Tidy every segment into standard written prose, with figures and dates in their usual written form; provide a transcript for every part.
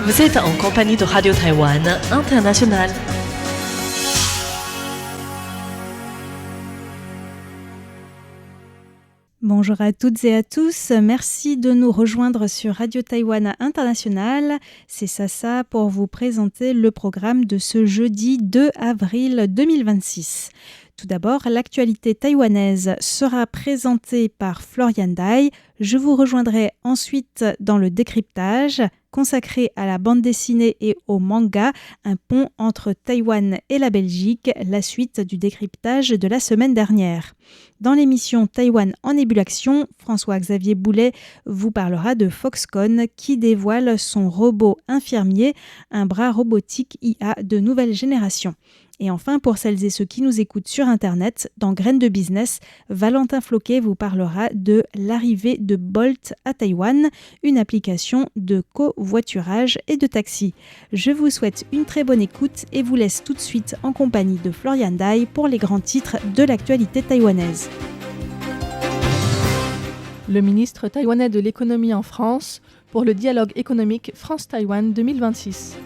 Vous êtes en compagnie de Radio Taïwan International. Bonjour à toutes et à tous, merci de nous rejoindre sur Radio Taïwan International. C'est Sasa pour vous présenter le programme de ce jeudi 2 avril 2026. Tout d'abord, l'actualité taïwanaise sera présentée par Florian Dai. Je vous rejoindrai ensuite dans le décryptage consacré à la bande dessinée et au manga, un pont entre Taïwan et la Belgique, la suite du décryptage de la semaine dernière. Dans l'émission Taïwan en ébullition, François-Xavier Boulet vous parlera de Foxconn qui dévoile son robot infirmier, un bras robotique IA de nouvelle génération. Et enfin, pour celles et ceux qui nous écoutent sur Internet, dans Graines de Business, Valentin Floquet vous parlera de l'arrivée de Bolt à Taïwan, une application de covoiturage et de taxi. Je vous souhaite une très bonne écoute et vous laisse tout de suite en compagnie de Florian Dai pour les grands titres de l'actualité taïwanaise. Le ministre taïwanais de l'économie en France pour le dialogue économique France-Taïwan 2026.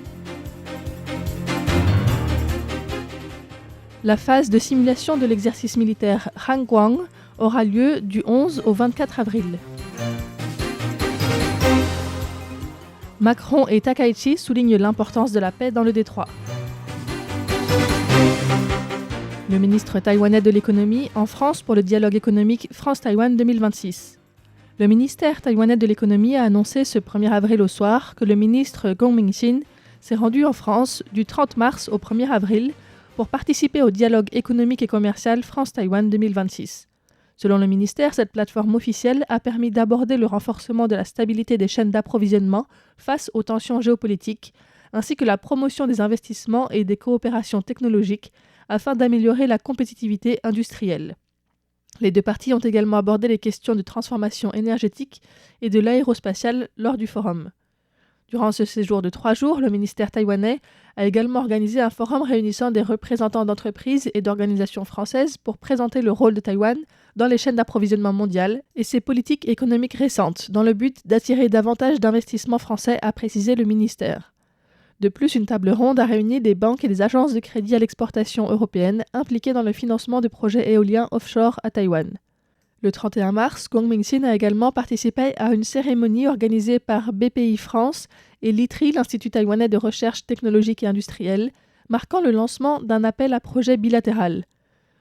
La phase de simulation de l'exercice militaire Hangguang aura lieu du 11 au 24 avril. Macron et Takaichi soulignent l'importance de la paix dans le détroit. Le ministre taïwanais de l'économie en France pour le dialogue économique France-Taïwan 2026. Le ministère taïwanais de l'économie a annoncé ce 1er avril au soir que le ministre Gong Mingxin s'est rendu en France du 30 mars au 1er avril pour participer au dialogue économique et commercial France-Taïwan 2026. Selon le ministère, cette plateforme officielle a permis d'aborder le renforcement de la stabilité des chaînes d'approvisionnement face aux tensions géopolitiques, ainsi que la promotion des investissements et des coopérations technologiques afin d'améliorer la compétitivité industrielle. Les deux parties ont également abordé les questions de transformation énergétique et de l'aérospatiale lors du forum. Durant ce séjour de 3 jours, le ministère taïwanais a également organisé un forum réunissant des représentants d'entreprises et d'organisations françaises pour présenter le rôle de Taïwan dans les chaînes d'approvisionnement mondiales et ses politiques économiques récentes, dans le but d'attirer davantage d'investissements français, a précisé le ministère. De plus, une table ronde a réuni des banques et des agences de crédit à l'exportation européennes impliquées dans le financement de projets éoliens offshore à Taïwan. Le 31 mars, Gong Mingxin a également participé à une cérémonie organisée par BPI France et l'ITRI, l'Institut taïwanais de recherche technologique et industrielle, marquant le lancement d'un appel à projet bilatéral.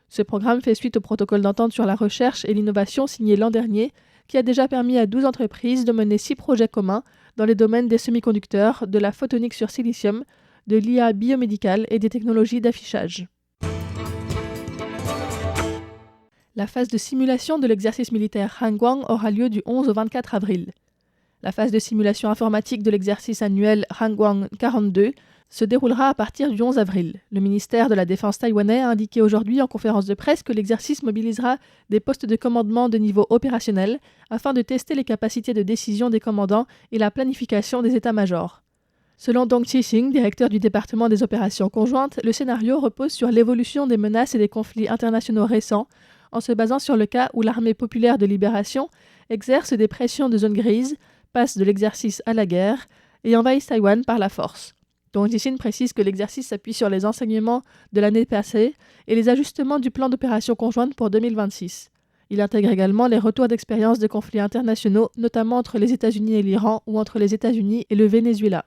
Ce programme fait suite au protocole d'entente sur la recherche et l'innovation signé l'an dernier, qui a déjà permis à 12 entreprises de mener 6 projets communs dans les domaines des semi-conducteurs, de la photonique sur silicium, de l'IA biomédicale et des technologies d'affichage. La phase de simulation de l'exercice militaire Hangguang aura lieu du 11 au 24 avril. La phase de simulation informatique de l'exercice annuel Hangguang 42 se déroulera à partir du 11 avril. Le ministère de la Défense taïwanais a indiqué aujourd'hui en conférence de presse que l'exercice mobilisera des postes de commandement de niveau opérationnel afin de tester les capacités de décision des commandants et la planification des états-majors. Selon Dong Qixing, directeur du département des opérations conjointes, le scénario repose sur l'évolution des menaces et des conflits internationaux récents, en se basant sur le cas où l'armée populaire de libération exerce des pressions de zone grise, passe de l'exercice à la guerre et envahisse Taïwan par la force. Dong Jishin précise que l'exercice s'appuie sur les enseignements de l'année passée et les ajustements du plan d'opération conjointe pour 2026. Il intègre également les retours d'expérience de conflits internationaux, notamment entre les États-Unis et l'Iran ou entre les États-Unis et le Venezuela.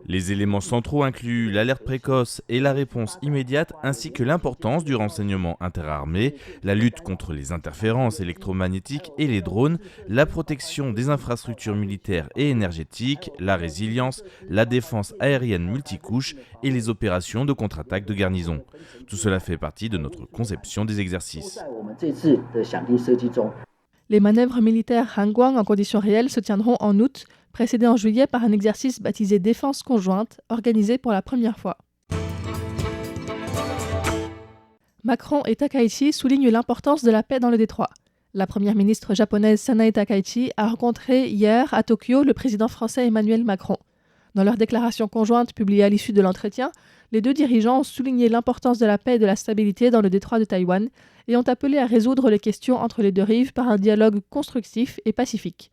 Les éléments centraux incluent l'alerte précoce et la réponse immédiate, ainsi que l'importance du renseignement interarmé, la lutte contre les interférences électromagnétiques et les drones, la protection des infrastructures militaires et énergétiques, la résilience, la défense aérienne multicouche et les opérations de contre-attaque de garnison. Tout cela fait partie de notre conception des exercices. Les manœuvres militaires Hangguang en conditions réelles se tiendront en août, précédé en juillet par un exercice baptisé Défense conjointe, organisé pour la première fois. Macron et Takaichi soulignent l'importance de la paix dans le détroit. La première ministre japonaise Sanae Takaichi a rencontré hier à Tokyo le président français Emmanuel Macron. Dans leur déclaration conjointe publiée à l'issue de l'entretien, les deux dirigeants ont souligné l'importance de la paix et de la stabilité dans le détroit de Taïwan et ont appelé à résoudre les questions entre les deux rives par un dialogue constructif et pacifique.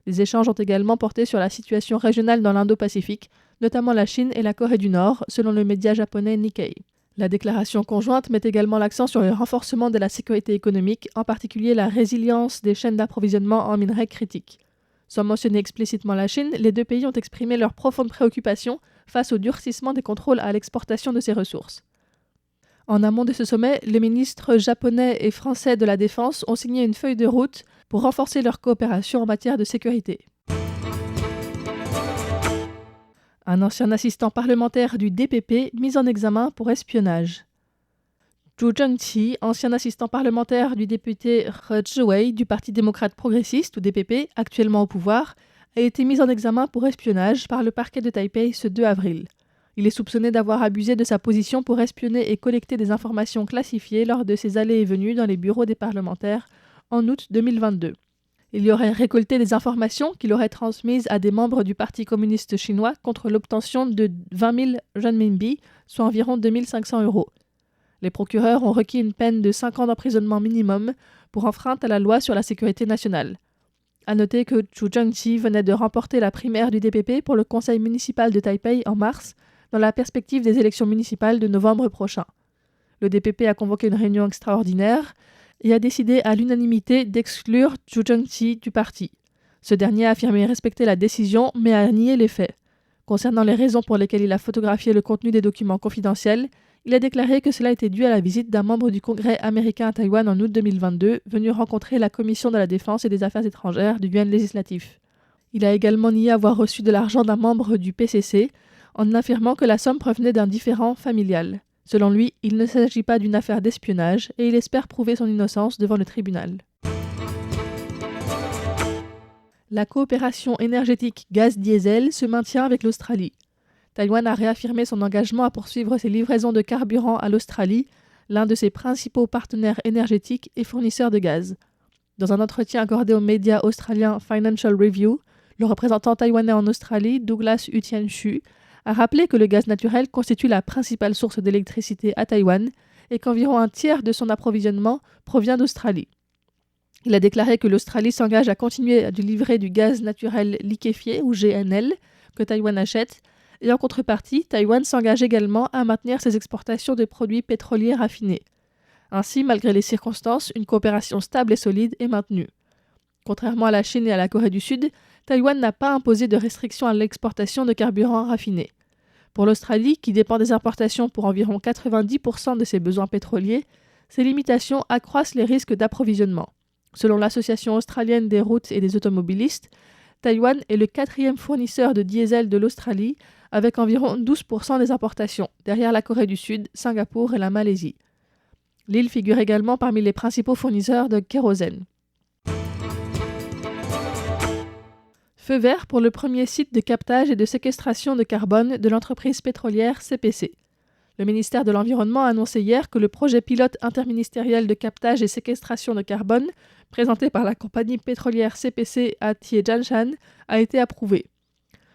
Les échanges ont également porté sur la situation régionale dans l'Indo-Pacifique, notamment la Chine et la Corée du Nord, selon le média japonais Nikkei. La déclaration conjointe met également l'accent sur le renforcement de la sécurité économique, en particulier la résilience des chaînes d'approvisionnement en minerais critiques. Sans mentionner explicitement la Chine, les deux pays ont exprimé leur profonde préoccupation face au durcissement des contrôles à l'exportation de ces ressources. En amont de ce sommet, les ministres japonais et français de la Défense ont signé une feuille de route pour renforcer leur coopération en matière de sécurité. Un ancien assistant parlementaire du DPP mis en examen pour espionnage. Zhu Zhengqi, ancien assistant parlementaire du député He Zhiwei du Parti démocrate progressiste ou DPP, actuellement au pouvoir, a été mis en examen pour espionnage par le parquet de Taipei ce 2 avril. Il est soupçonné d'avoir abusé de sa position pour espionner et collecter des informations classifiées lors de ses allées et venues dans les bureaux des parlementaires en août 2022. Il y aurait récolté des informations qu'il aurait transmises à des membres du Parti communiste chinois contre l'obtention de 20 000 renminbi, soit environ 2 500 €. Les procureurs ont requis une peine de 5 ans d'emprisonnement minimum pour enfreinte à la loi sur la sécurité nationale. À noter que Zhu Zhengqi venait de remporter la primaire du DPP pour le conseil municipal de Taipei en mars, dans la perspective des élections municipales de novembre prochain. Le DPP a convoqué une réunion extraordinaire et a décidé à l'unanimité d'exclure Zhu Zhengqi du parti. Ce dernier a affirmé respecter la décision, mais a nié les faits. Concernant les raisons pour lesquelles il a photographié le contenu des documents confidentiels, il a déclaré que cela était dû à la visite d'un membre du Congrès américain à Taïwan en août 2022, venu rencontrer la Commission de la Défense et des Affaires étrangères du yuan législatif. Il a également nié avoir reçu de l'argent d'un membre du PCC, en affirmant que la somme provenait d'un différend familial. Selon lui, il ne s'agit pas d'une affaire d'espionnage et il espère prouver son innocence devant le tribunal. La coopération énergétique gaz-diesel se maintient avec l'Australie. Taïwan a réaffirmé son engagement à poursuivre ses livraisons de carburant à l'Australie, l'un de ses principaux partenaires énergétiques et fournisseurs de gaz. Dans un entretien accordé aux médias australiens Financial Review, le représentant taïwanais en Australie, Douglas Utian-Chu, a rappelé que le gaz naturel constitue la principale source d'électricité à Taïwan et qu'environ un tiers de son approvisionnement provient d'Australie. Il a déclaré que l'Australie s'engage à continuer à livrer du gaz naturel liquéfié, ou GNL, que Taïwan achète, et en contrepartie, Taïwan s'engage également à maintenir ses exportations de produits pétroliers raffinés. Ainsi, malgré les circonstances, une coopération stable et solide est maintenue. Contrairement à la Chine et à la Corée du Sud, Taïwan n'a pas imposé de restrictions à l'exportation de carburants raffinés. Pour l'Australie, qui dépend des importations pour environ 90% de ses besoins pétroliers, ces limitations accroissent les risques d'approvisionnement. Selon l'Association australienne des routes et des automobilistes, Taïwan est le 4e fournisseur de diesel de l'Australie, avec environ 12% des importations, derrière la Corée du Sud, Singapour et la Malaisie. L'île figure également parmi les principaux fournisseurs de kérosène. Feu vert pour le premier site de captage et de séquestration de carbone de l'entreprise pétrolière CPC. Le ministère de l'Environnement a annoncé hier que le projet pilote interministériel de captage et séquestration de carbone, présenté par la compagnie pétrolière CPC à Zhejiang, a été approuvé.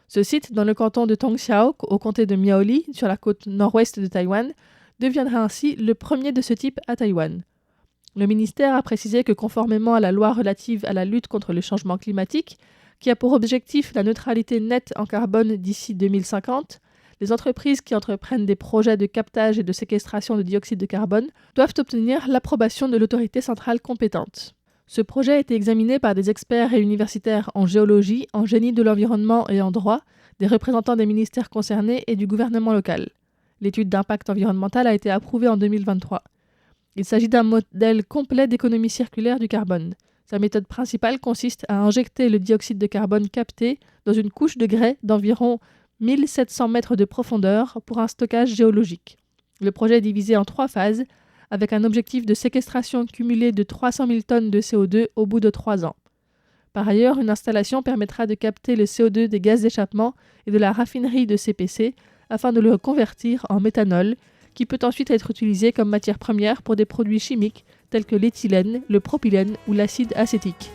Ce site, dans le canton de Tongxiao, au comté de Miaoli, sur la côte nord-ouest de Taïwan, deviendra ainsi le premier de ce type à Taïwan. Le ministère a précisé que conformément à la loi relative à la lutte contre le changement climatique, qui a pour objectif la neutralité nette en carbone d'ici 2050, les entreprises qui entreprennent des projets de captage et de séquestration de dioxyde de carbone doivent obtenir l'approbation de l'autorité centrale compétente. Ce projet a été examiné par des experts et universitaires en géologie, en génie de l'environnement et en droit, des représentants des ministères concernés et du gouvernement local. L'étude d'impact environnemental a été approuvée en 2023. Il s'agit d'un modèle complet d'économie circulaire du carbone. Sa méthode principale consiste à injecter le dioxyde de carbone capté dans une couche de grès d'environ 1700 mètres de profondeur pour un stockage géologique. Le projet est divisé en 3 phases, avec un objectif de séquestration cumulé de 300 000 tonnes de CO2 au bout de 3 ans. Par ailleurs, une installation permettra de capter le CO2 des gaz d'échappement et de la raffinerie de CPC afin de le convertir en méthanol, qui peut ensuite être utilisé comme matière première pour des produits chimiques tels que l'éthylène, le propylène ou l'acide acétique.